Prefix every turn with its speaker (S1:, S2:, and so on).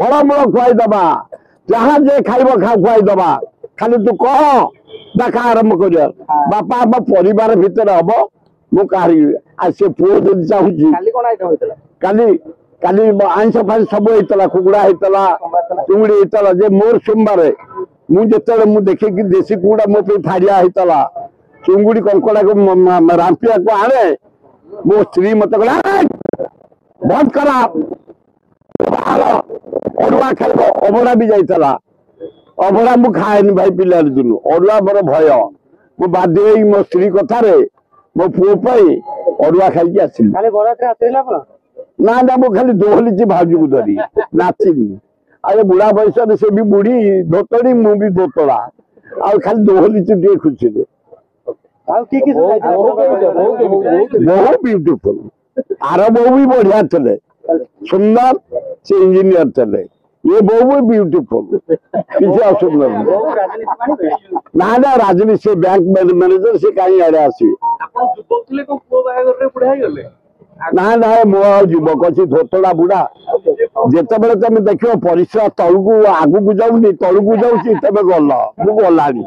S1: फलमूल खुआईदबा जहाँ जे खाइब खुआईदबा खाली तू कह देखा आरंभ कर बापा आम परिवार भितर हम मुझे पुओ जब चाहूँ काली आईंष फाइंस सब होता कुकुड़ा होता चुंगड़ी होता जे मोर सोमवार मुझे देखे कि देशी कुकुड़ा मो फाड़िया होता चुंगुड़ी कंकड़ा को रांपिया को आने मो स्त्री मत कहला बंद करा अरुआ खाइब अभड़ा भी जाइला अभड़ा मु खाएनि भाई पिला दिन अरुआ मोर भय मु बाध्य मो स्त्री कथार मो पुओ अरुआ खाई आसली ना ना मु खाली दोहली भाजू को धरी नाचिनी अरे बुढ़ा बयस से भी बुढ़ी धोतड़ी मु भी धोतड़ा आ खाली दोहली टे खुशी बहुत ब्यूटीफुल आर बहु भी बढ़िया थे सुंदर से इंजीनियर थे ये बहु भी ब्यूटीफुल किसी असुंदर ना ना राजनीति से बैंक मैनेजर से कहीं आड़े आसी ना ना मो युवक अच्छी धोतड़ा बुढ़ा जिते बड़े तुम देख परिसर तलू आगू को जाऊनी तलू को जाऊँ तब गल मु गलानी।